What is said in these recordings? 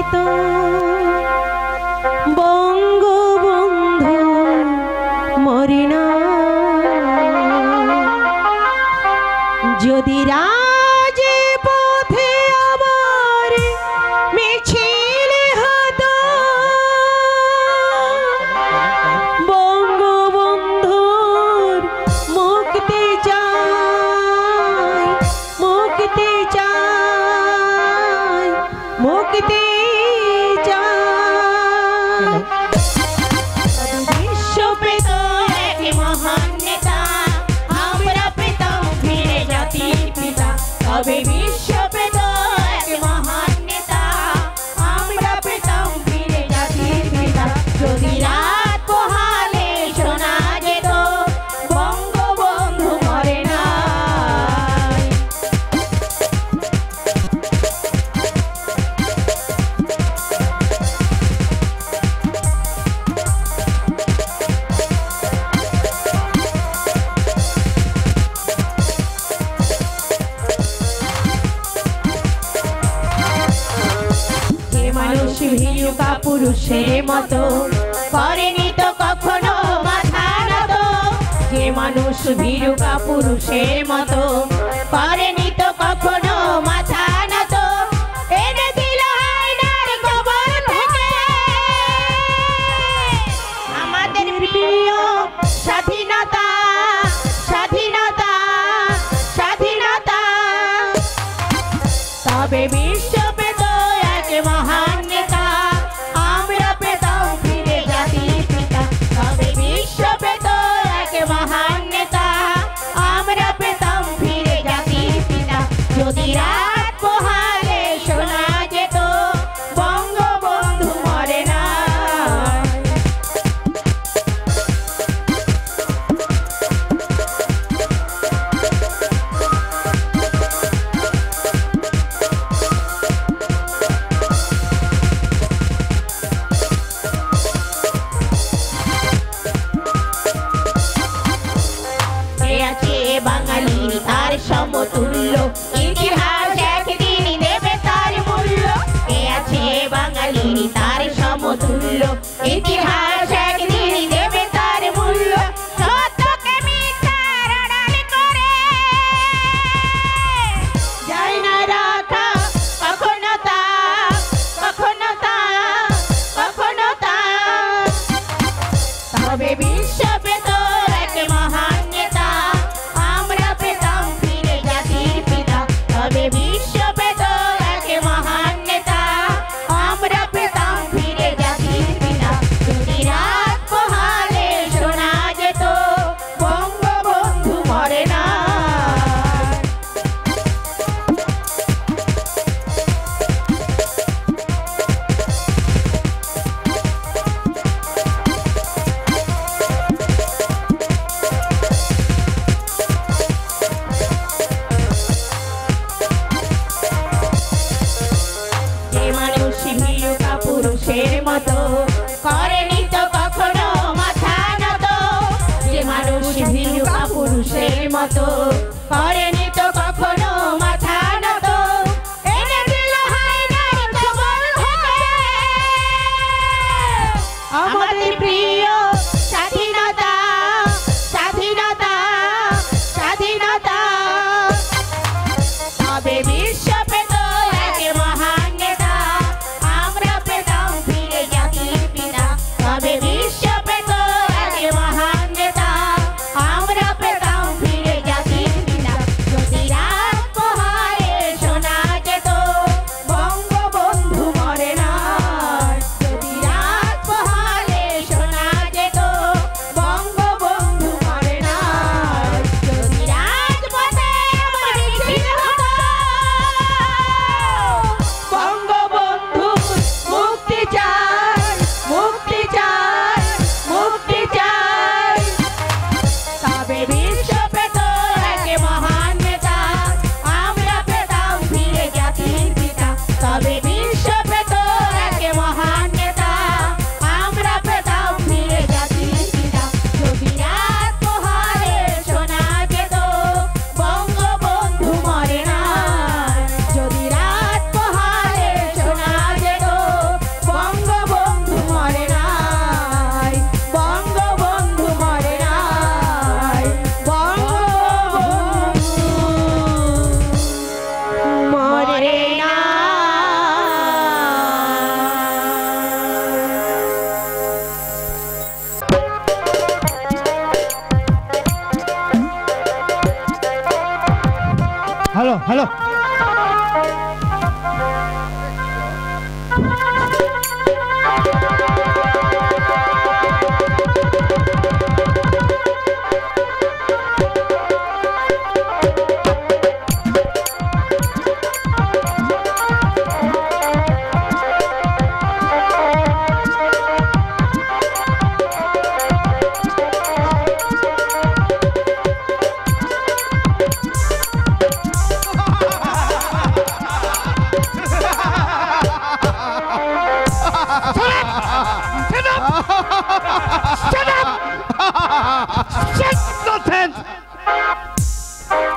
পেত বঙ্গবন্ধু মরে না। যদি রাজপথে আবার মিছিল হতো বঙ্গবন্ধুর মুক্তি চাই, মুক্তি চাই, মুক্তি চাই। বিশ্ব পেত এক মহান নেতা, আমরা পেতাম ফিরে জাতির পিতা। তবে বিশ্ব পেত এক মহান নেতা, আমরা পেতাম ফিরে জাতির পিতা। যদি রাত পোহালে শোনা যেত বঙ্গবন্ধু মরে না। মানুষ ভীরু কাপুরুষের মতো করেনি তো কখনো মাথা নত। যে মানুষ ভীরু কাপুরুষের মতো করেনি তো কখনো মাথা নত। এনে দিল হায়দার কবর থেকে আমাদের প্রিয় স্বাধীনতা, স্বাধীনতা, স্বাধীনতা। তবে বিশ্ব পেত এক মহান নেতা, আমরা পেতাম ফিরে জাতির পিতা। তবে বিশ্ব পেত এক মহান নেতা, আমরা পেতাম ফিরে জাতির পিতা। যদি রাত পোহালে শোনা যেত বঙ্গবন্ধু মরে না। বাঙালির তার সমতুল্য ইতিহাস একদিন দেবে তার মূল্য। এ আছে বাঙালির তার সমতুল্য ইতিহাস একদিন দেবে তার মূল্য। সত্যকে মিথ্যার আড়াল করে যায় না রাখা কখনো তা, কখনো তা, কখনো তা। তবে বিশ্ব পেত এক মহান নেতা, আমরা পেতাম ফিরে জাতির পিতা। তবে বিশ্ব পেত এক মহান নেতা, আমরা পেতাম ফিরে জাতির পিতা। যদি রাত পোহালে শোনা যেত বঙ্গবন্ধু মরে না। পুরুষের মতো করেনি তো কখনো মাথা নত। যে মানুষ ভীরু কাপুরুষের মতো করেনি তো কখনো মাথা নত। এনে দিল হায়দার কবর থেকে আমাদের প্রিয় স্বাধীনতা, স্বাধীনতা, স্বাধীনতা। তবে বিশ্ব পেত এক মহান নেতা, আমরা পেতাম ফিরে জাতির পিতা।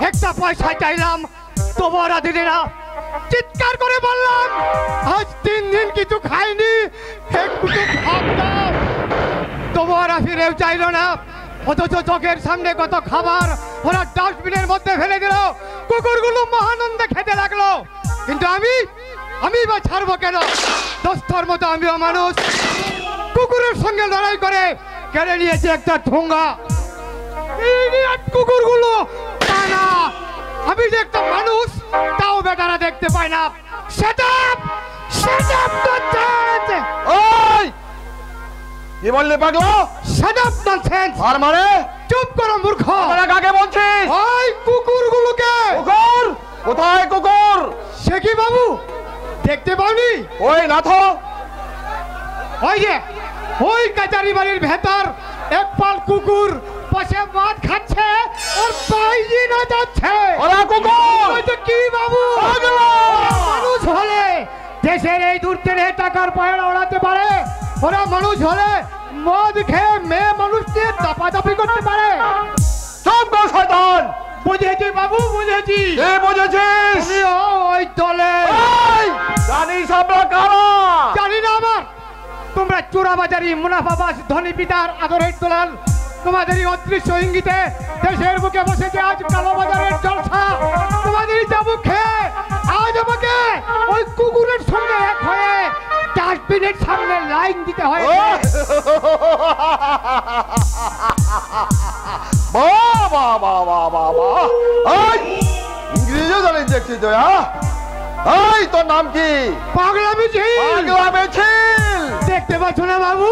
একটা পয়সা চাইলাম তোমারা দিলে না, চিৎকার করে বললাম আজ 3 দিন কিছু খাইনি, একটু ভাত দাও, তোমারা ফিরেও চাইলো না। অথচ চোখের সামনে কত খাবার ওরা ডাস্টবিনের মধ্যে ফেলে দিল, কুকুরগুলো মহানন্দে খেতে লাগলো। কিন্তু আমি বা ছাড়বো কেন? দোস্তর মতো আমিও মানুষ, কুকুরের সঙ্গে লড়াই করে কেড়ে নিয়েছে একটা ঠোঙ্গা। কুকুরগুলো না, আমি যে একটা মানুষ তাও বেটারা দেখতে পায় না। কি বললি পাগলা? আর মানে চুপ করো মূর্খ। কাকে বলছিস? ওই কুকুরগুলোকে। কুকুর? কোথায় কুকুর? সে কি বাবু দেখতে পাওনি? ওই না তো, ওই যে ওই কাচারি বাড়ির ভেতর এক পাল কুকুর পাশে ভাত খাচ্ছে আর বাইরে না যাচ্ছে। ওরা কুকুর? ওই তো কি বাবু, মানুষ হলে দেশের এই দূর থেকে টাকার পয়সা ওড়াতে পারে, ওরা মানুষ হলে মদ খেয়ে মেয়ে মানুষকে চাপাচাপি করতে পারে। চুপ কর শয়তান। বুঝেছি বাবু, বুঝেছি। কে বুঝেছিস? ওই দলে জানিস আমরা কারা? জানি না আমার, তোমরা চোরাবাজারি মুনাফাবাজ ধনী পিতার আদরের দলাল, তোমাদেরই অদৃশ্য ইঙ্গিতে দেশের বুকে বসেছে আজ কালোবাজারের জলসা। তোমাদেরই চাবু খেয়ে আজ আমাকে ওই কুকুরের সঙ্গে এক হয়ে ডাস্টবিনের সামনে লাইন দিতে হয়। ইংরেজিও জানিস দেখছি তো? এই তোর নাম কি? পাগলা মিছিল। পাগলা মিছিল দেখতে পাচ্ছ না বাবু?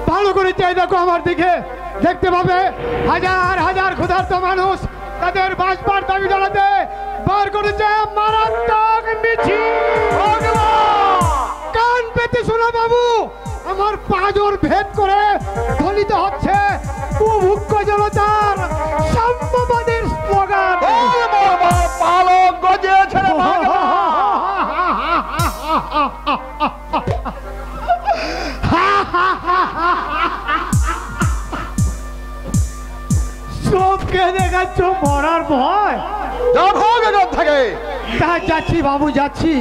ভালো করে চাই দেখো আমার দিকে, দেখতে পাবে হাজার হাজার ক্ষুধার্ত মানুষ তাদের বাঁচবার দাবি জানাতে বার করেছে মারাত্মক মিছিল। কান পেতে শোনা বাবু, আমার পাঁজর ভেদ করে ধ্বনিত হচ্ছে কুভুক্ষ জনতার সাম্যবাদের স্লোগান। পালক গজিয়েছে রে সবকে দেখাচ্ছ মরার ভয়। থাকে যাচ্ছি বাবু, যাচ্ছি,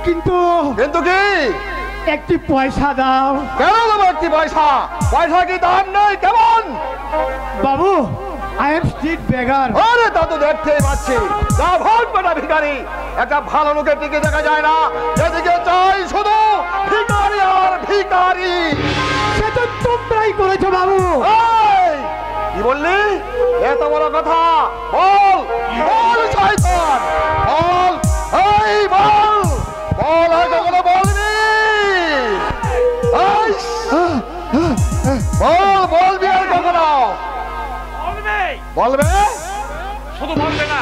কিন্তু কিন্তু কি? একটি পয়সা দাও। কেন দেবো একটি পয়সা? পয়সা কি দাম নেই কেমন? বাবু আই এম স্ট্রিট বেগার। আরে তা তো দেখতেই পাচ্ছি, যা ভোট বেটা ভিখারি। একটা ভালো লোকের দিকে দেখা যায় না, যেদিকে চাই শুধু ভিখারি আর ভিখারি। সে তো তোমরাই করেছো বাবু। কি বললি? এত বড় কথা? বল বল শয়তান, বল, এই বল বল, হয়তো কোনো বলবি। বল বলবি আর কখনো বলবে? শুধু বলবে না,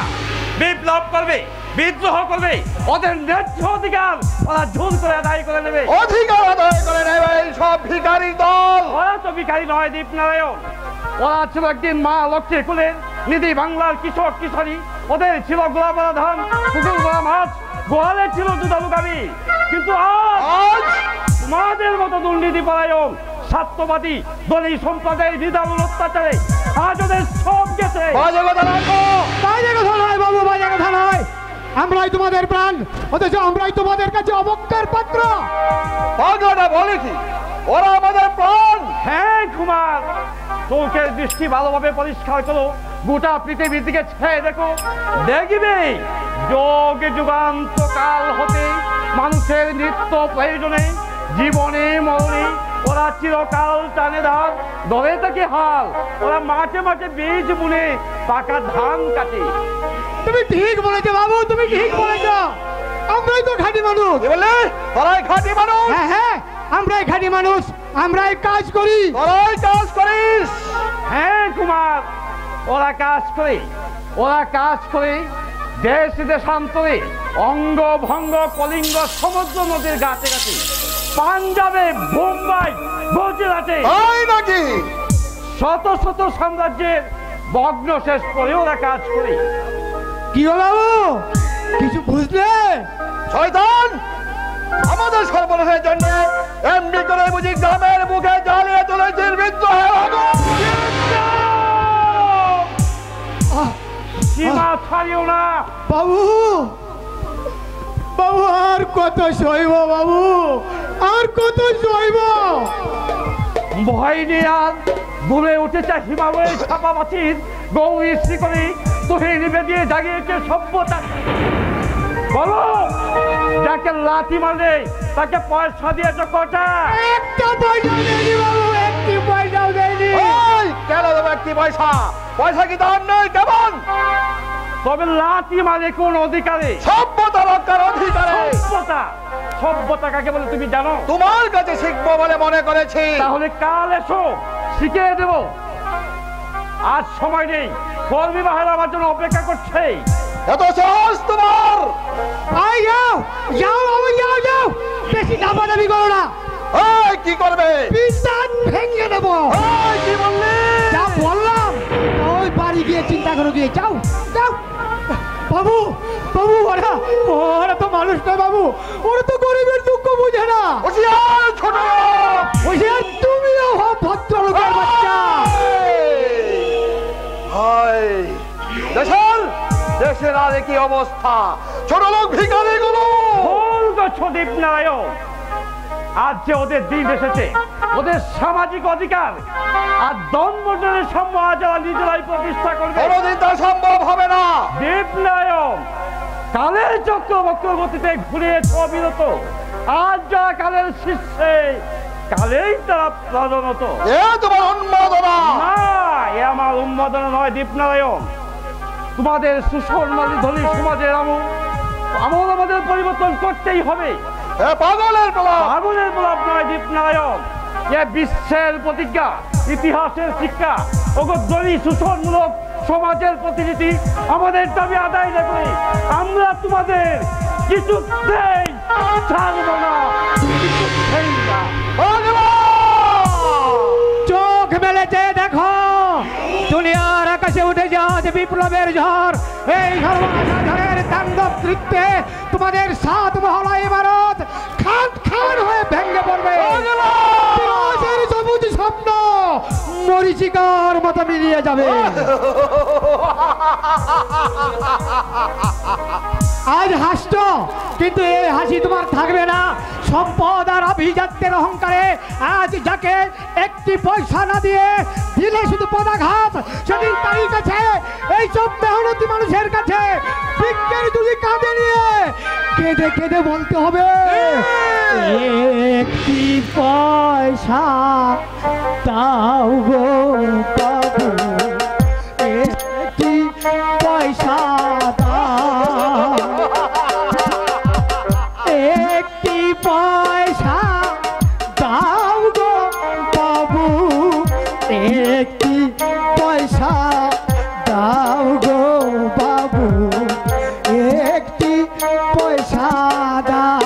বিপ্লব করবে, বিদ্রোহ করবে, ওদের ন্যায্য অধিকার ওরা জোর করে আদায় করে নেবে। অধিকার আদায় করে নেবে এই সব ভিখারির দল। ওরা তো ভিখারি নয় দীপনারায়ণ, ওরা ছিল একদিন মা লক্ষ্মীর কুলের নিধি বাংলার কৃষক কিশোরী। ওদের ছিল গোলাপরা ধান, কুকুর গোলা মাছ, গোয়ালে ছিল দুধালু গাবি। কিন্তু আজ তোমাদের মতো দুর্নীতি পরায়ণ স্বার্থবাদী দলীয় সম্প্রদায়ের বিধান অত্যাচারে আজ ওদের সব গেছে। বাজে কথা রাখো। বাজে কথা নয় বাবু, বাজে কথা নয়। আমরাই তোমাদের প্রাণ, অথচ আমরাই তোমাদের কাছে অবজ্ঞার পাত্র। পাগলাটা বলে কি ওরা আমাদের প্রাণ? হ্যাঁ কুমার, চোখের দৃষ্টি ভালোভাবে পরিষ্কার করো, গোটা পৃথিবীর দিকে ছেয়ে দেখো, দেখবে যোগ যুগান্তকাল হতে মানুষের নিত্য প্রয়োজনে জীবনে মরণে ওরা চিরকাল টানে ধার, ধরে থাকে হাল। ওরা মাঠে মাঠে বীজ বুনে পাকা ধান কাটে। তুমি ঠিক বলেছো বাবু, তুমি ঠিক বলেছো। আমরাই তো খাঁটি মানুষ। কি বললি? তোরাই খাঁটি মানুষ? হ্যাঁ হ্যাঁ, আমরাই খাঁটি মানুষ, আমরাই কাজ করি। তোরাই কাজ করিস? হ্যাঁ কুমার, ওরা কাজ করে, ওরা কাজ করে দেশ দেশান্তরে, অঙ্গ ভঙ্গ কলিঙ্গ সমুদ্র নদীর গাছে গাছে, পাঞ্জাবে, বোম্বাই, গুজরাটে তাই নাকি? শত শত সাম্রাজ্যের ভগ্ন শেষ করে ওরা কাজ করে। কি হলো বাবু, কিছু বুঝলে? শয়তান, আমাদের সর্বনাশের জন্য এমনি করে বুঝি গ্রামের মুখে জ্বালিয়ে তুলেছিস বিদ্রোহের আগুন। সীমা ছাড়িও না বাবু, বাবু আর কত সইব বাবু, আর কত সইব? ভয় নিয়ে আর দূরে উঠেছে হিমালয়ের ছাপামাছির গৌরী শ্রীকরি তোহে নিবে দিয়ে জাগিয়েছে সভ্যতা। বলো, যাকে লাথি মারলে তাকে পয়সা দিয়েছে কটা? একটা পয়সা দেয়নি বাবু, একটি পয়সাও দেয়নি। ওই, কেন দেবো একটি পয়সা? পয়সা কি দাম নেই কেমন? তবে লাথি মারে কোন অধিকারে? সভ্যতা রক্ষার অধিকারে। সভ্যতা, সভ্যতা কাকে বলে তুমি জানো? তোমার কাছে শিখবো বলে মনে করেছি। তাহলে কাল এসো, শিখিয়ে দেব। আজ সময় নেই, কর্মী বাহির আমার জন্য অপেক্ষা করছে। এত সাহস তোমার? আই যাও, যাও বাবু, যাও যাও, বেশি দাবাদাবি করো না। এই, কি করবে? পিস্তান ভেঙে দেবো। এই, কি বললি? যা বললাম ওই বাড়ি গিয়ে চিন্তা করো, গিয়ে যাও যাও। বাবু, বাবু, ওরা তো মানুষ নয় বাবু, ওরা তো গরিবের দুঃখ বুঝে না। হুঁশিয়ার ছোট লোক! ওই যে তুমিও হও ভদ্রলোকের বাচ্চা। হায়, দেশের আর কি অবস্থা! ছোট লোক ভিখারি গুলো! ভুল করছো দীপনারায়ণ, আজ যে ওদের দিন এসেছে, ওদের সামাজিক অধিকার আর দনমন্ডলের সম্মান যারা নিজেরাই প্রতিষ্ঠা করবে, কোনোদিন তা সম্ভব হবে না। দীপনারায়ণ, কালের চক্রবক্র গতিতে ঘুরে অবিরত, আজ যারা কালের শীর্ষে, কালেই তারা প্রধানত। এ তোমার উন্মাদনা। না, এ আমার উন্মাদনা নয় দীপনারায়ণ। তোমাদের সুশর্মালী ধনী সমাজের আমল আমাদের পরিবর্তন করতেই হবে। এ পাগলের প্রলাপ। আগুনের প্রলাপ নয় দীপনারায়ণ, এ বিশ্বের প্রতিজ্ঞা, ইতিহাসের শিক্ষা। ওগো সুশোধনমূলক সমাজের প্রতিনিধি, আমাদের দাবি আদায় না করে আমরা তোমাদের কিছুতেই ছাড়ব না, কিছুতেই না। চোখ মেলেছে দেখো, দুনিয়ার আকাশে উঠে যাচ্ছে বিপ্লবের ঝড়। এই সর্বনাশের তাণ্ডব নৃত্যে তোমাদের 7 মহলা ইমারত খান খান হয়ে ভেঙে পড়বে। বিনাশের সবুজ স্বপ্ন মরীচিকার মতো মিলিয়ে যাবে। আজ হাসছ, কিন্তু এই হাসি তোমার থাকবে না। সম্পদ আর আভিজাত্যের অহংকারে আজ যাকে একটি পয়সা না দিয়ে দিলে শুধু পদাঘাত, সেদিন তারই কাছে, এইসব মেহনতি মানুষের কাছে বিজ্ঞের দুলি কাঁধে নিয়ে কেঁদে কেঁদে বলতে হবে, একটি পয়সা দাও গো বাবু, একটি পয়সা দাও, একটি পয়সা দাও গো বাবু, একটি পয়সা দাও গো বাবু, একটি পয়সা দাও।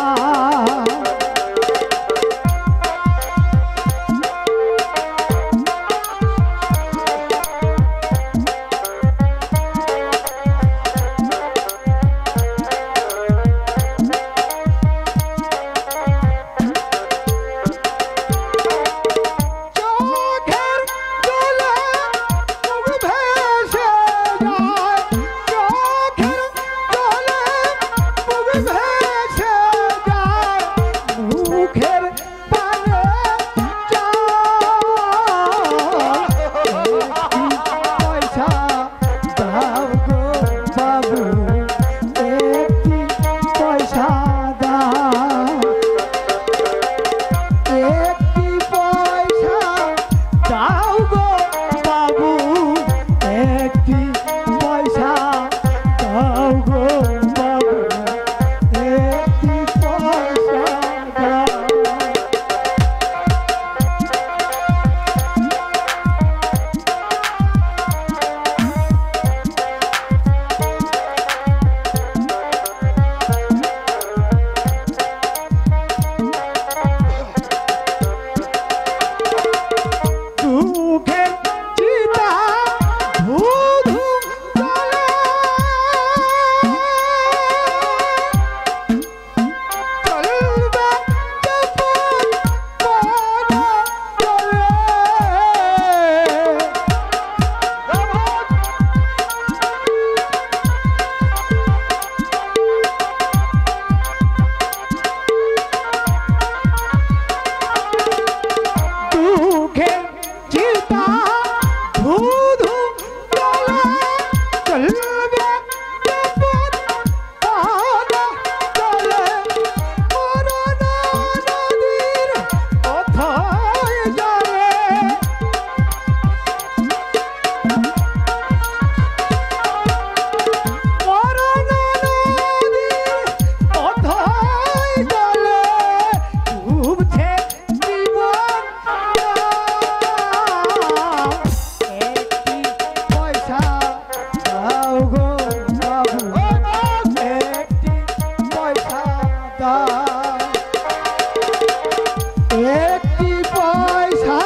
একটি পয়সা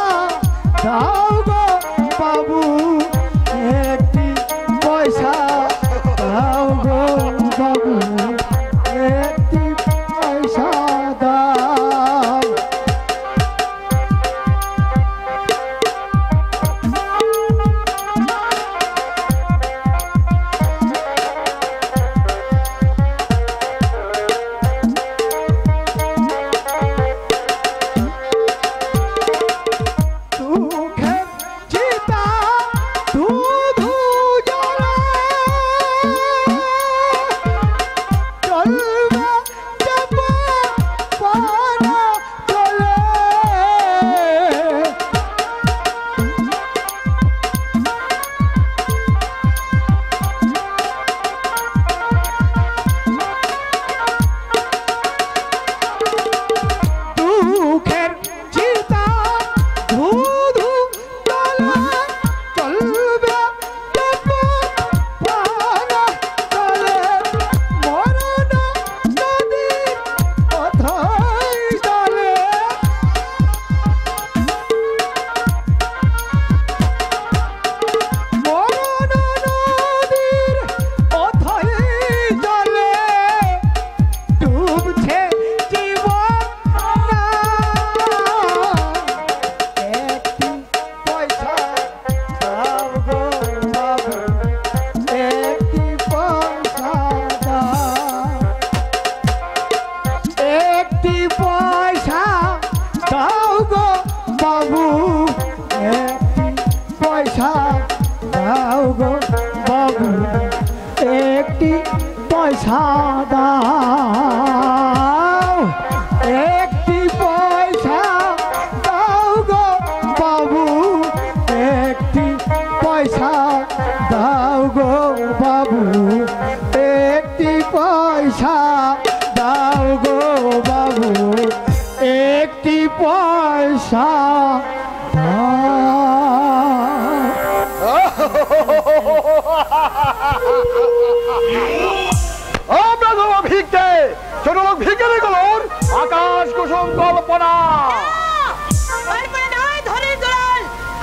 দাও গো বাবু, একটি পয়সা দাও গো বাবু, একটি পয়সা দাও। দুঃখের চিতা ধুধু জ্বলে, চলবে চাপা পানা চলে। দুঃখের চিতা ধুধু জ্বলে, চলবে চাপা পানা চলে। মরণ নদীর কথাই চলে, মরণ নদীর কথাই চলে। ডুবছে জীবন না, একটি পয়সা দাও গো বাবু, একটি পয়সা দাও। একটি পয়সা দাও গো বাবু, একটি পয়সা দাও গো বাবু, একটি পয়সা দাও। একটি পয়সা দাও গো বাবু, একটি পয়সা দাও গো বাবু, একটি পয়সা দাও গো বাবু, একটি পয়সা আমরা দেবো ভিক্ষে, ছোট লোক ভিক্ষে গুলোর আকাশ কুসুম কল্পনা। কল্পনা নয়, ধনের দুলাল।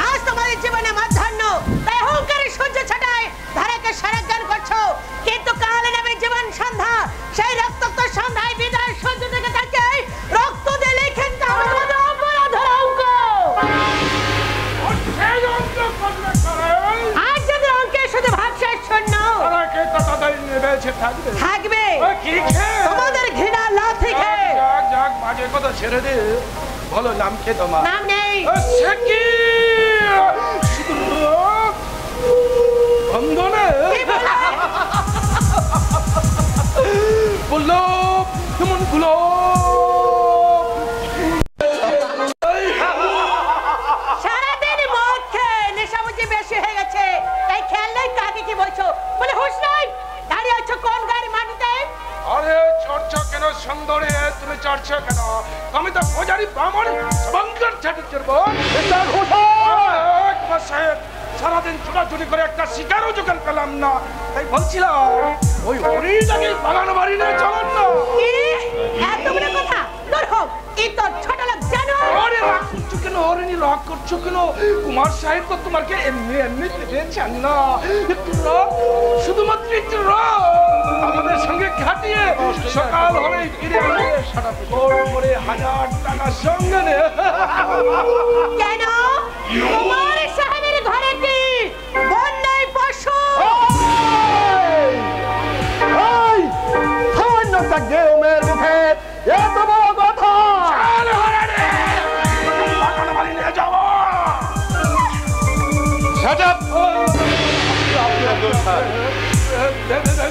আজ তোমাদের জীবনে মাধ্যাহ্ন, তাই অহংকারের সূর্য ছাটায় ধারাকে সারাজ্ঞান করছো। কিন্তু কাল নেবে জীবন সন্ধ্যা, সেই রক্তাক্ত সন্ধ্যায় বিদায় সূর্য থেকে তাকে রক্ত দিয়ে লেখেন আমাদের অপরাধের অঙ্ক। আজ যাদের অঙ্কে শুধু ভাবসার শূন্য থাকবে তোমাদের ঘৃণা লাথি খেয়ে। মাঝে কথা ছেড়ে দে, বলো নাম কে তোমার? নাম নেই। বললো কেমন গুলো সারাদিন মদ খেয়ে নেশা বুঝি বেশি হয়ে গেছে, তাই খেয়াল নেই কাকে কি বলছো। বলে হুঁশ নাই, দাঁড়িয়ে আছো কোন গাড়ি মাটিতে? আরে চর্চা কেন সুন্দরে, তুমি চর্চা কেন? আমি তো পূজারি ব্রাহ্মণ বঙ্গের ছেটে চড়বো। সারাদিন ছোটাছুটি করে একটা শিকারও জোগাড় পেলাম না, তাই বলছিলাম ওই হরিণটাকে বাগানো বাড়ি নিয়ে চলুন না। কি এত বড় কথা? দূর হোক, এই তো ছোট লোক জানো। আরে রাগ করছো কেন? হরিণী রাগ করছো কেন? কুমার সাহেব তো তোমাকে এমনি এমনি পেয়েছেন না, একটু রাগ, শুধুমাত্র একটু রাগ আমাদের সঙ্গে খাটিয়ে সকাল হলেই ফিরে আসবে করে 1000 টাকা সঙ্গে নে। কেন কুমার সাহেবের ঘরে কি বন্যায় পশু? সামান্য একটা গেমের মুখে এত বড় কথা। বাগানো বাড়ি নিয়ে যাবো।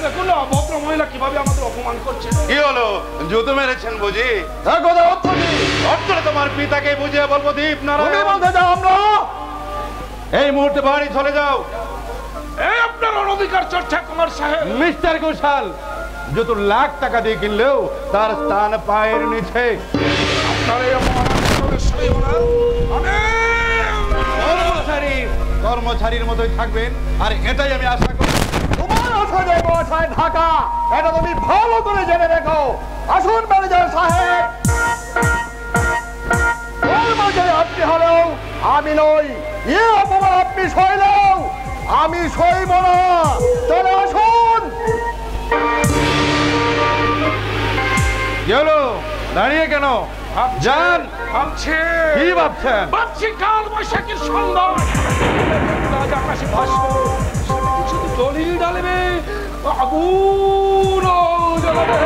দেখুন না ভদ্র মহিলা কিভাবে আমাদের অপমান করছে। কি হলো, জুতো মেরেছেন বুঝি? অর্থটা তোমার পিতাকে বুঝিয়ে বলবো দীপ নারায়ণ। আমরা এই মুহূর্তে বাড়ি চলে যাও। এই আপনার অনধিকার চর্চা কুমার সাহেব। মিস্টার ঘোষাল, যত লাখ টাকা দিয়ে কিনলেও তার স্থান পায়ের নিচে। আপনার এই অপমান সইব না। কর্মচারীর মতোই থাকবেন, আর এটাই আমি আশা করি। তোমার আশায় ঢাকা, এটা তুমি ভালো করে জেনে রেখো। আসুন ম্যানেজার সাহেব, ওর মাঝে আপনি হলেও আমি নই, এ অপমান আপনি সইলেও আমি সইব না। চলে আসুন। কি হলো, দাঁড়িয়ে কেন? যান। ভাবছি কি ভাবছেন? ভাবছি কাল বৈশাখীর সন্ধ্যা আজ আকাশে ভাসবো, শুধু জলই ডালবে, আগুন জ্বলবে।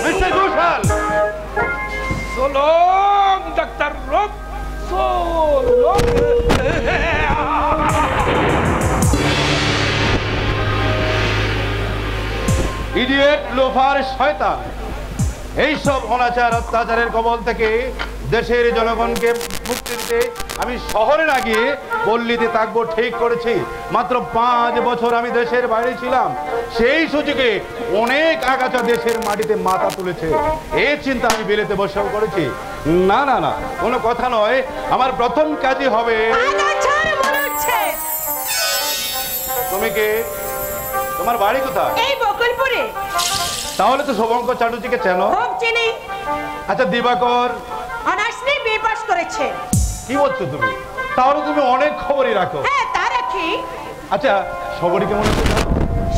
মিস্টার ঘোষাল, সোলং ডাক্তার রোগ, সোলং। ইডিয়েট, লোফার, শয়তান, এইসব অনাচার অত্যাচারের কবল থেকে দেশের জনগণকে মুক্তি দিতে আমি শহরে না গিয়ে পল্লীতে থাকবো ঠিক করেছি। মাত্র 5 বছর আমি দেশের বাইরে ছিলাম, সেই সুযোগে অনেক আগাছা দেশের মাটিতে মাথা তুলেছে। এই চিন্তা আমি বিলেতে বসেও করেছি। না না না, কোনো কথা নয়, আমার প্রথম কাজই হবে। তুমি কে? তোমার বাড়ি কোথায়? এই বকুলপুরে। তাহলে তো শুভঙ্কর চ্যাটার্জিকে চেনো? খুব চিনি। আচ্ছা, দিবাকর অনার্স নিয়ে বিএ পাস করেছে। কি বলছো তুমি? তাহলে তুমি অনেক খবরই রাখো। হ্যাঁ, তা রাখি। আচ্ছা, সবরি কেমন আছে?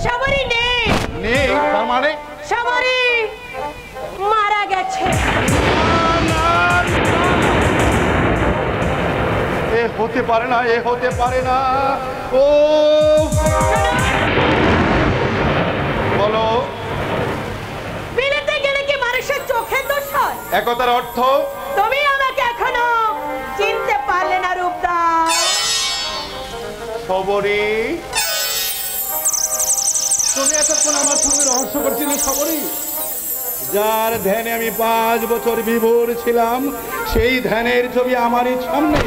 সবরি নেই। নেই তার মানে? সবরি মারা গেছে। এ হতে পারে না, এ হতে পারে না। ও বলো, বিলেতে গেলে কি মানুষের চোখের দোষ হয়? একতার অর্থ? তুমি আমাকে এখনো চিনতে পারলে না রূপদা। সবরি, তুমি এতক্ষণ আমার সঙ্গে রহস্য করছিলে সবরি? যার ধ্যানে আমি 5 বছর বিভোর ছিলাম, সেই ধ্যানের ছবি আমারই সামনে।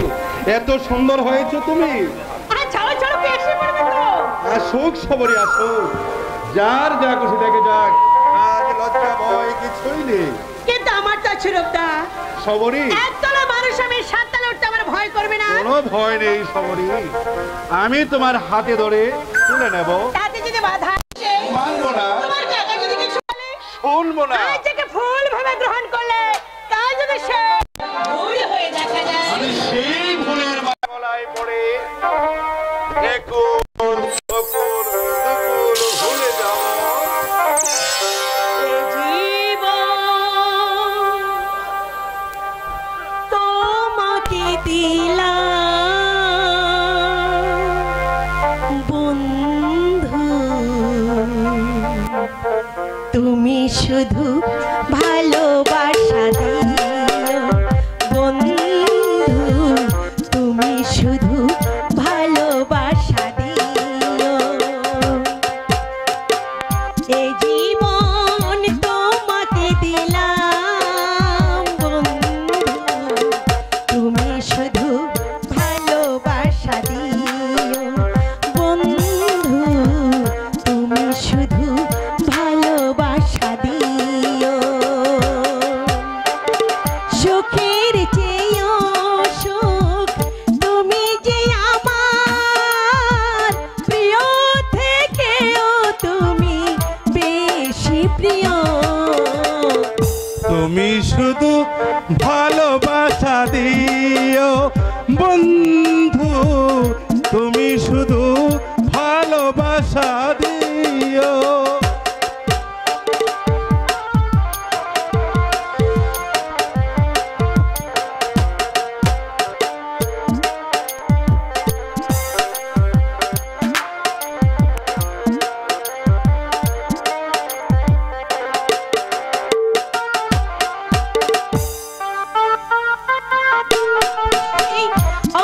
এত সুন্দর হয়েছে তুমি। আরে ছাড়ো ছাড়ো, এসে পড়বে তো। আসুক সবরি, আসুক, যার যা খুশি দেখে যাক, আজ লজ্জা ভয় কিছুই নেই। কিন্তু আমার তো আছে রূপদা। সবরি, একতলা মানুষ আমি 7 তলা উঠতে আমার ভয় করবে না? কোনো ভয় নেই সবরি, আমি তোমার হাতে ধরে তুলে নেব। তাতে যদি বাধা আসে, মানবো না, তোমার কাকা যদি কিছু বলে, শুনবো না। আজ থেকে ফুল ভাবে গ্রহণ করলে কাল যদি সে ভুল হয়ে দেখা যায়, আমি সেই ভুলের গলায় পড়ে একুল বকুল দুকুল ভুলে যাব। জীবন তোমাকে দিলাম বন্ধু, তুমি শুধু ভালোবাসা দিও বন্ধু, তুমি শুধু ভালোবাসা দিও। এই জীবন তোমাকে দিলাম বন্ধু, তুমি শুধু ভালোবাসা দিও বন্ধু, তুমি শুধু ভালোবাসা দিও। সুখের চেয়েও সুখ তুমি যে আমার প্রিয়, থেকেও তুমি বেশি প্রিয়। তুমি শুধু ভালোবাসা দিও বন্ধু, তুমি শুধু ভালোবাসা দিও।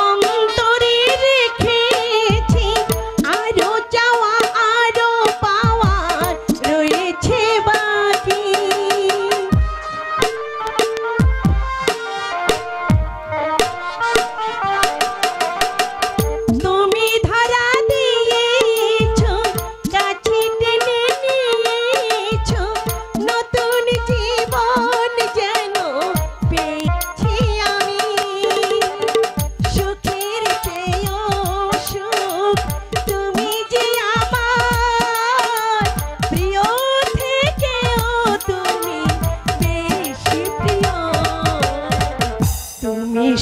অন্তরে রেখেছি আরো চাওয়া আরো পাওয়া,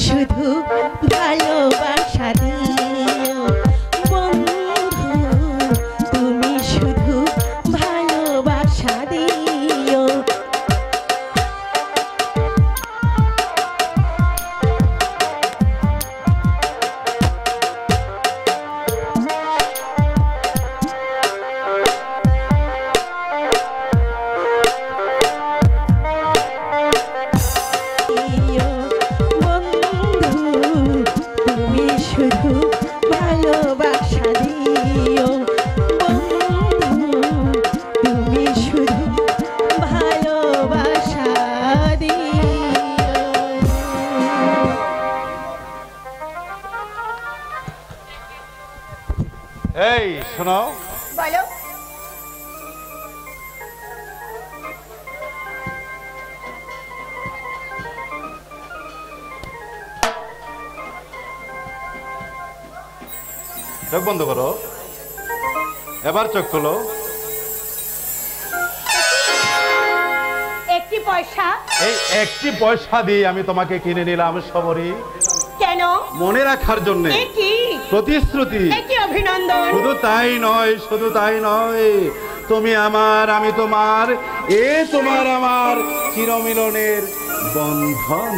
শুধু ভালোবাসা দিও বন্ধু, তুমি শুধু ভালোবাসা দিও। শুধু ভালোবাসা দিও বন্ধু, তুমি শুধু ভালোবাসা দিও। এই শোনো, বলো। চোখ বন্ধ করো, এবার চোখ খোলো। একটি পয়সা, এই একটি পয়সা দিয়ে আমি তোমাকে কিনে নিলাম সবরি। কেন? মনে রাখার জন্য, কি প্রতিশ্রুতি। কি অভিনন্দন। শুধু তাই নয়, শুধু তাই নয়, তুমি আমার, আমি তোমার, এ তোমার আমার চিরমিলনের বন্ধন।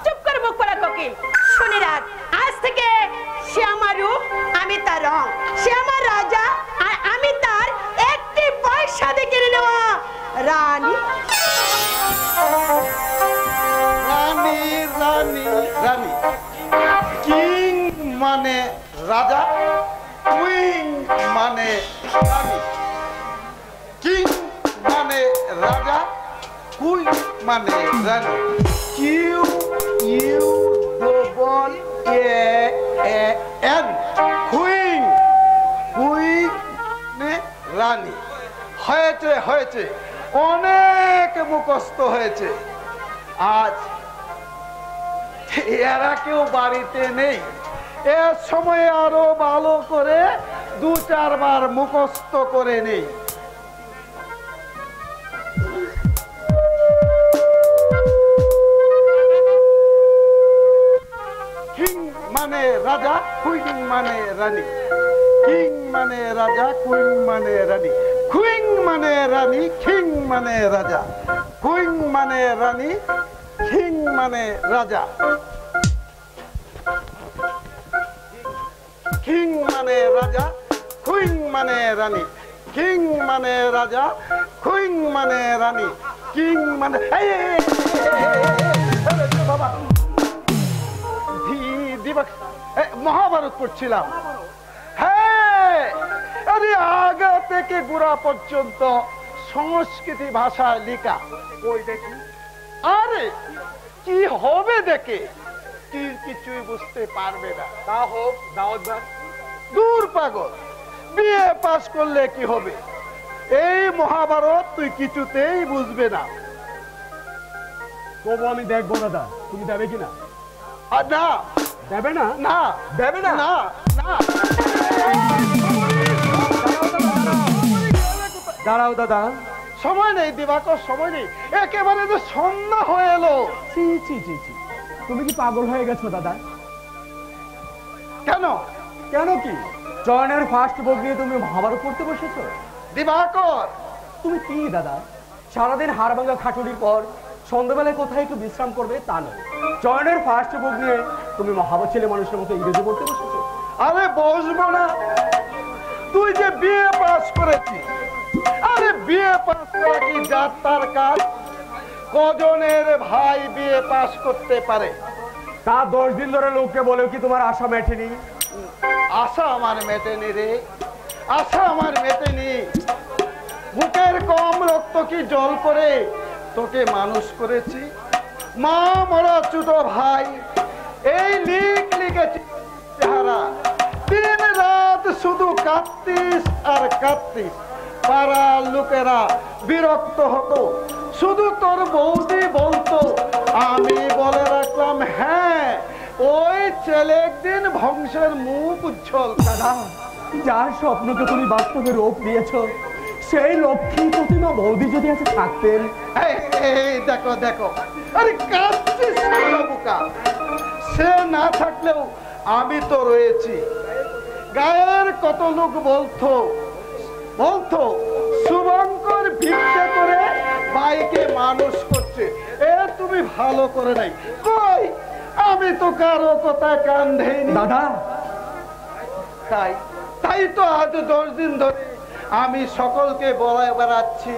চুপ কর মুখ পড়া কোকিল। শুনে রাখ, আজ থেকে সে আমার রূপ, আমি তার রং, সে আমার রাজা আর আমি তার একটি পয়সা দিয়ে কিনে নেওয়া রানী। রানী রানী রানী, কিং মানে রাজা, কুইন মানে রানী। কিং মানে রাজা, কুইন মানে রানী। Q U double A N, queen. Queen রানী। হয়েছে হয়েছে, অনেক মুখস্থ হয়েছে। আজ এরা কেউ বাড়িতে নেই, এর সময় আরো ভালো করে 2-4 বার মুখস্থ করে নেই। কিং মানে রাজা, কুইন মানে রানী। কিং মানে রাজা, কুইন মানে রানী। কুইন মানে রানী, কিং মানে রাজা। কুইন মানে রানী, কিং মানে রাজা। কিং মানে রাজা, কুইন মানে রানী। কিং মানে রাজা, কুইন মানে রানী। কিং মানে বাবা, মহাভারত পড়ছিলাম। হ্যাঁ, আরে আগা থেকে গোড়া পর্যন্ত সংস্কৃতি ভাষায় লেখা। ওই দেখি, আরে কি হবে দেখে কিছুই বুঝতে পারবে না। তা হোক, দাওয়াত দূর পাগল, বিএ পাস করলে কি হবে? এই মহাভারত তুই কিছুতেই বুঝবে না। তবু আমি দেখবো দাদা, তুমি দেবে কিনা? আর না, দেবে না? না দেবে না? না না। দাঁড়াও দাদা, সময় নেই দিবাকর, সময় নেই, একেবারে তো সন্ধ্যা হয়ে এলো। ছি ছি ছি ছি, তুমি কি পাগল হয়ে গেছো দাদা? কেন? কেন কি? চয়নের ফার্স্ট বুক নিয়ে তুমি মহাভারত পড়তে বসেছো? দিবাকর, তুমি কি দাদা, সারাদিন হাড় ভাঙা খাটুনির পর সন্ধ্যাবেলায় কোথায় একটু বিশ্রাম করবে তা নয়, চয়নের ফার্স্ট বুক নিয়ে তুমি মহাভারত ছেলে মানুষের মতো ইংরেজি পড়তে বসেছো? আরে বসবো না, তুই যে বিএ পাস করেছিস, আরে বিএ পাস করা কি যাত্রার কাজ? কজনের ভাই বিএ পাস করতে পারে? তা 10 দিন ধরে লোককে বলেও কি তোমার আশা মেটেনি? আশা আমার মেটেনি রে, আশা আমার মেটেনি। বুকের কম রক্ত কি জল করে তোকে মানুষ করেছি? মা মরা ছোট ভাই এই লিখেছি চেহারা, দিন রাত শুধু কাঁদতিস আর কাঁদতিস। পাড়ার লোকেরা বিরক্ত হতো, শুধু তোর বৌদি বলতো। আমি বলে রাখলাম, হ্যাঁ ওই ছেলে একদিন বংশের মুখ উজ্জ্বল। দাদা, যার স্বপ্নকে তুমি বাস্তবে রূপ দিয়েছো, সেই লক্ষ্মী প্রতিমা বৌদি যদি আজ থাকতেন। এই দেখো দেখো, আরে কাঁদছিস কেন বোকা? সে না থাকলেও আমি তো রয়েছি। গায়ের কত লোক বলতো শুভঙ্কর ভিক্ষা করে বাইকে মানুষ করছে, এ তুমি ভালো করে নাই। কই, আমি তো কারো কথা কান দেইনি দাদা। তাই তো আজ 10 দিন ধরে আমি সকলকে বলে বেড়াচ্ছি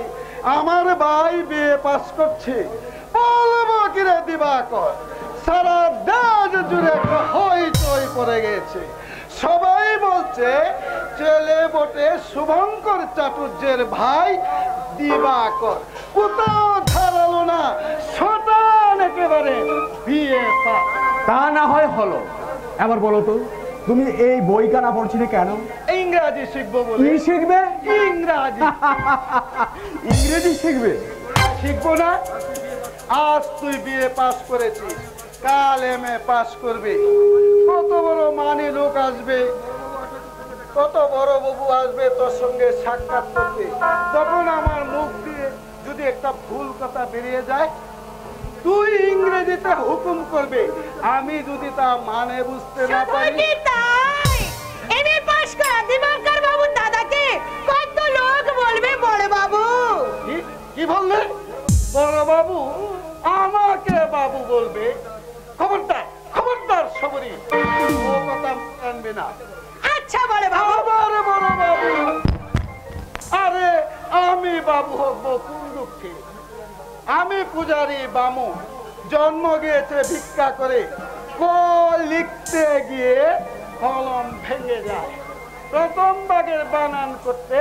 আমার ভাই বিয়ে পাস করছে। বলবো কিরে দিবাকর, সারা দেশ জুড়ে একটা হইচই পড়ে গেছে। সবাই বলছে ছেলে বটে শুভঙ্কর চাটুর্যের ভাই দিবাকর, কোথাও ধারালো না, শতান একেবারে বিয়ে পাস। তা না হয় হলো, এবার বলো তো তুমি এই বই কানা পড়ছিলে কেন? ইংরাজি শিখবো বলে। কি শিখবে? ইংরাজি। ইংরেজি শিখবে? শিখবো না? আজ তুই বিয়ে পাস করেছিস, কাল এমএ পাস করবে। কত বড় মানি লোক আসবে, কত বড় বাবু আসবে তোর সঙ্গে সাক্ষাৎ করতে। তখন আমার মুখ দিয়ে যদি একটা ভুল কথা বেরিয়ে যায়, তুই ইংরেজিতে হুকুম করবে, আমি যদি তা মানে বুঝতে না পারি। এমএ পাস করা দিবাকর বাবু দাদাকে কত লোক বলবে বড় বাবু। কি বললে? বড় বাবু? আমাকে বাবু বলবে? খবরদার সবরি, ও কথা আনবে না। আচ্ছা বড় বাবু। আবার বড় বাবু? আরে আমি বাবু হব কোন দুঃখে? আমি পূজারি বামু, জন্ম গিয়েছে ভিক্ষা করে। লিখতে গিয়ে কলম ভেঙে যায়, প্রথম ভাগের বানান করতে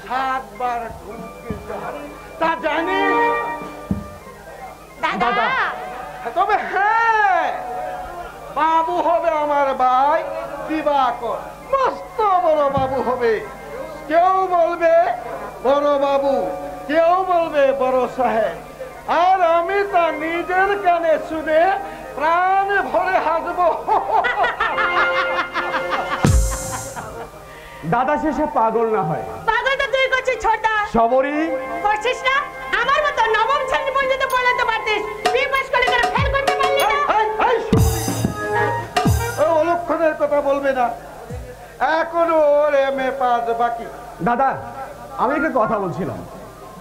7 বার ঢুকে যায়। তা জানি দাদা। তবে হ্যাঁ, বাবু হবে আমার ভাই দিবাকর, মস্ত বড় বাবু হবে। কেউ বলবে বড় বাবু, কেউ বলবে বড় সাহেব, আর আমি তা নিজের কানে শুনে প্রাণ ভরে হাসবো। দাদা শেষে পাগল না হয়। পাগল তো তুই করছিস ছোটা। সবরি করছিস না? আমার মতো নবম শ্রেণী পর্যন্ত পড়াতে পারতিস, বিয়ে পাস করে কেন ফেল করতে পারলি না? অলক্ষণের কথা বলবে না, এখনো ওর এমএ পাস বাকি। দাদা, আমি একটা কথা বলছিলাম।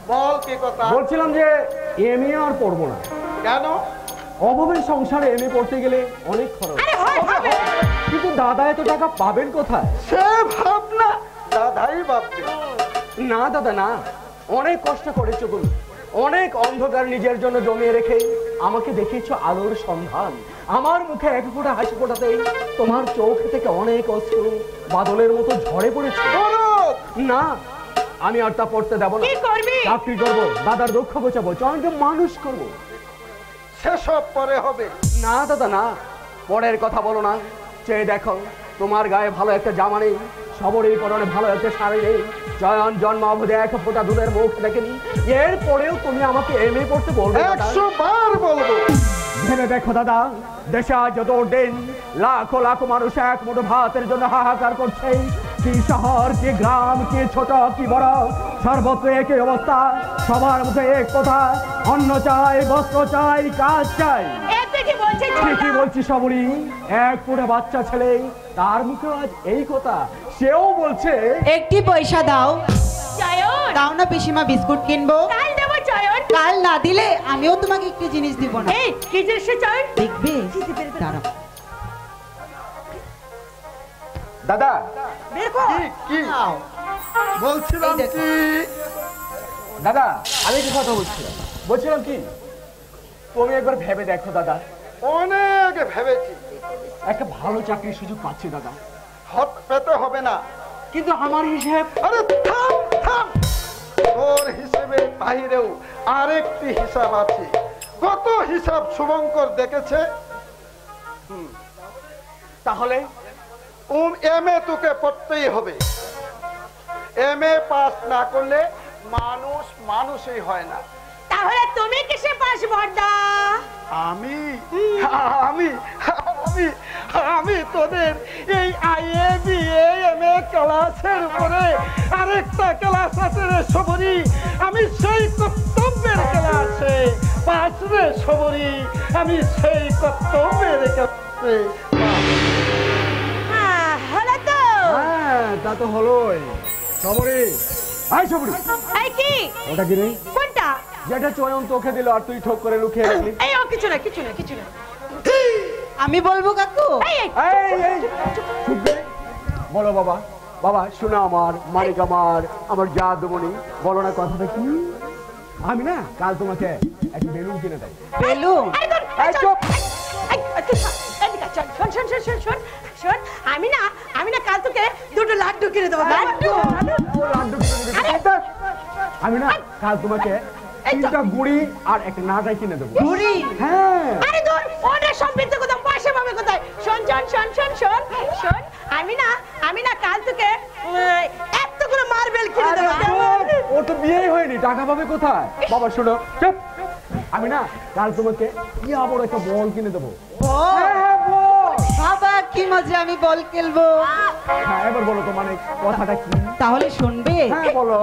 বল কি কথা? বলছিলাম যে এমএ আর পড়বো না। কেন? অভাবের সংসারে এমএ পড়তে গেলে অনেক খরচ। আরে হবে। কিন্তু দাদা এত টাকা পাবেন কোথায়? সে ভাবনা দাদাই ভাববে। না দাদা না, অনেক কষ্ট করেছো তুমি, অনেক অন্ধকার নিজের জন্য জমিয়ে রেখে আমাকে দেখিয়েছো আলোর সন্ধান। আমার মুখে এক ফোঁটা হাসি ফোটাতেই তোমার চোখ থেকে অনেক অশ্রু বাদলের মতো ঝরে পড়েছে। না, আমি আর তা পড়তে দেবো না। কি করবি? চাকরি করবো, দাদার দুঃখ বোঝাবো, জনকে মানুষ করবো। সেসব পরে হবে। না দাদা না, পরের কথা বলো না। চেয়ে দেখো, তোমার গায়ে ভালো একটা জামা নেই, সবরের পরনে ভালো একটা শাড়ি নেই, জয়ন জন্মাবধি এক ফোঁটা দুধের মুখ দেখেনি, এরপরেও তুমি আমাকে এমএ পড়তে বলবে? 100 বার বলবো। ভেবে দেখো দাদা, দেশে আজ যত দিন লাখো লাখো মানুষ এক মুঠো ভাতের জন্য হাহাকার করছে। কি শহর, কি গ্রাম, কি ছোট, কি বড়, সর্বত্র একই অবস্থা। সবার মুখে এক কথা, অন্ন চাই, বস্ত্র চাই, কাজ চাই। ঠিকই বলছি সবরি, এক পুরো বাচ্চা ছেলে, তার মুখে আজ এই কথা। সেও বলছে একটি পয়সা দাও। দাও না পিসিমা, বিস্কুট কিনবো। কাল না দিলে আমিও তোমাকে একটি জিনিস দিব না। দেখবে? দাঁড়াও। দাদা কি বলছিলাম কি? দাদা, আমি কি কথা বলছিলাম কি, তুমি একবার ভেবে দেখো দাদা। অনেক ভেবেছি, একটা ভালো চাকরির সুযোগ পাচ্ছি দাদা। পেতে হবে না, কিন্তু আমার হিসেব। আরে থাম থাম, তোর হিসেবের বাহিরেও আরেকটি হিসাব আছে। কত হিসাব শুভঙ্কর দেখেছে। তাহলে এমএ তোকে পড়তেই হবে। এমএ পাস না করলে মানুষ মানুষই হয় না। তাহলে তুমি কিসে পাস বড়দা? আমি আমি তোদের এই আইএ বিএ এমএ ক্লাসের উপরে আরেকটা ক্লাস আছে রে সবরি, আমি সেই কর্তব্যের ক্লাসে পাস রে সবরি, আমি সেই কর্তব্যের ক্লাসে। হলো তো? হ্যাঁ তা তো হলোই। সবরি, আই সবরি, এই কি ওটা কি রে? কোনটা? যেটা চয়ন তোকে দিল আর তুই ঠোক করে লুকিয়ে রাখলি। এই ও কিছু না কিছু না কিছু না। আমি বলবো কাকু। এই এই এই চুপ করে বলো বাবা। বাবা শোনো, আমার মানিক, আমার জাদুমণি, বলো না কথাটা কি? আমি না কাল তোমাকে একটা বেলুন কিনে দেয়। বেলুন? এই ধর, এই চুপ। শোন শোন শোন শোন শোন শোন, আমি না কাল তোকে দুটো লাড্ডু কিনে দেবো। লাড্ডু? আমি না কাল তোমাকে তিনটা গুড়ি আর একটা নাটাই কিনে দেবো। ঘুড়ি? হ্যাঁ। আরে দূর, ওটা সম্পৃক্ত কোথাও পয়সা পাবে কোথায়? শোন শোন শোন শোন শোন শোন, আমি না কাল তোকে এতগুলো মার্বেল কিনে দেবো। ও তো বিয়েই হয়নি, টাকা পাবে কোথায়? বাবা শোনো, চুপ। আমি না কাল তোমাকে কি আবার একটা বল কিনে দেবো। হ্যাঁ, বল। বাবা কি মজা, আমি বল খেলবো। হ্যাঁ এবার বলো তো মানে কথাটা কি? তাহলে শুনবে? হ্যাঁ বলো।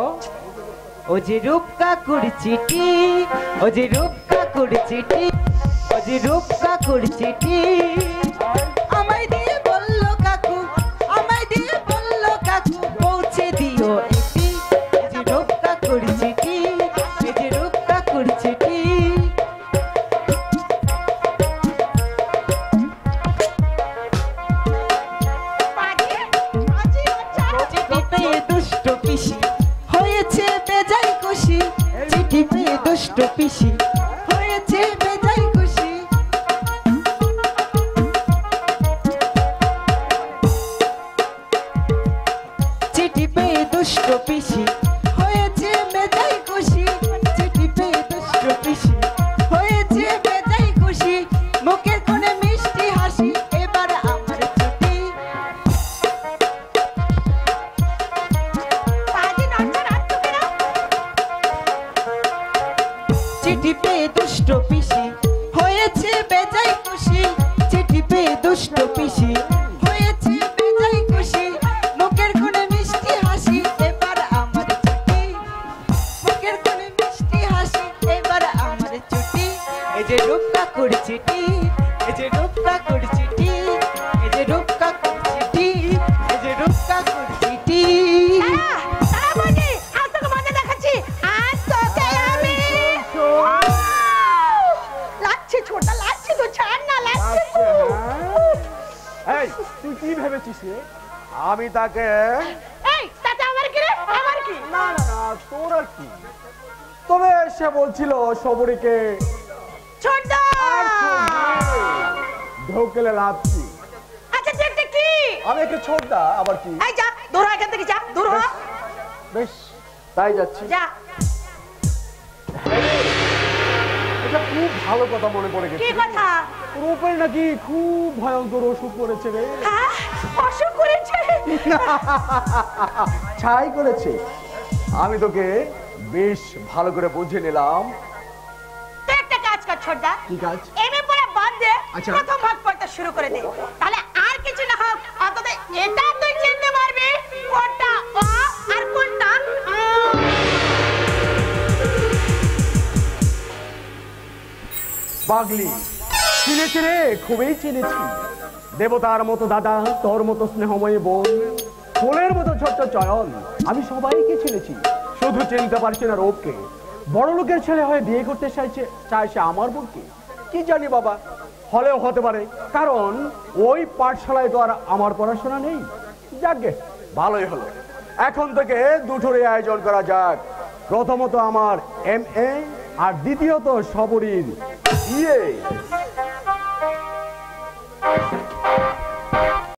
ও যে রূপ কাকুর চিঠি, ও যে রূপ কাকুর চিঠি, ও যে রূপ কাকুর চিঠি, আমায় দিয়ে বললো কাকু, আমায় দিয়ে বললো কাকু, পৌঁছে দিও এটি। এই যে রূপ কাকুর চিঠি, এই যে রূপ কাকুর চিঠি। চিঠি পেয়ে দুষ্ট পিসি হয়েছে বেজায় খুশি, চিঠি পেয়ে দুষ্ট পিসি হয়েছে বেজায় খুশি। চিঠি পেয়ে দুষ্ট পিসি হয়েছে বেজায় খুশি, চিঠি পেয়ে দুষ্ট পিসি হয়েছে বেজায় খুশি। মুখের কোণে মিষ্টি হাসি, এবার আমার ছুটি। চিঠি পেয়ে দুষ্ট পিসি হয়েছে বেজায় খুশি, চিঠি পেয়ে দুষ্ট পিসি হয়েছে বেজায় খুশি। মুখের কোণে মিষ্টি হাসি, এবার আমার ছুটি। মুখের কোণে মিষ্টি হাসি, এবার আমার ছুটি। এই যে রূপ কাকুর চিঠি, এই যে রূপ কাকুর চিঠি, এই যে রূপ কাকুর চিঠি, এই যে রূপ কাকুর চিঠি। এই তুই কি ভেবেছিস রে? আমি তাকে না না না তোর আর কি, তবে সে বলছিল সবরীকে ঢোকেলে লাভ কি? আমি একে ছোট দা আবার কি? বেশ তাই যাচ্ছি। এটা খুব ভালো কথা মনে পড়ে গেছে। রূপের নাকি খুব ভয়ঙ্কর অসুখ করেছে রে। অসুখ করেছে? ছাই করেছে। আমি তোকে বেশ ভালো করে বুঝে নিলাম। তুই একটা কাজ কর ছোটদা। কি কাজ? এমএ পড়া বাদ দে, আচ্ছা। প্রথম ভাগ পড়তে শুরু করে দে। তাহলে আর কিছু না হোক, অন্তত এটা তুই চিনতে পারবি কোনটা অ আর কোনটা আ। পাগলি চিনেছি রে, খুবই চিনেছি। দেবতার মতো দাদা, তোর মতো স্নেহময়ী বোন, ফুলের মতো ছোট্ট চয়ন, আমি সবাইকে চিনেছি। শুধু চিনতে পারছি না রূপকে। বড় লোকের ছেলে হয়ে বিয়ে করতে চায় সে আমার বোনকে। কি জানি বাবা, হলেও হতে পারে, কারণ ওই পাঠশালায় তো আর আমার পড়াশোনা নেই। যাকগে, ভালোই হলো। এখন থেকে দুটোরই আয়োজন করা যাক। প্রথমত আমার MA আর দ্বিতীয়ত সবরীর বিয়ে।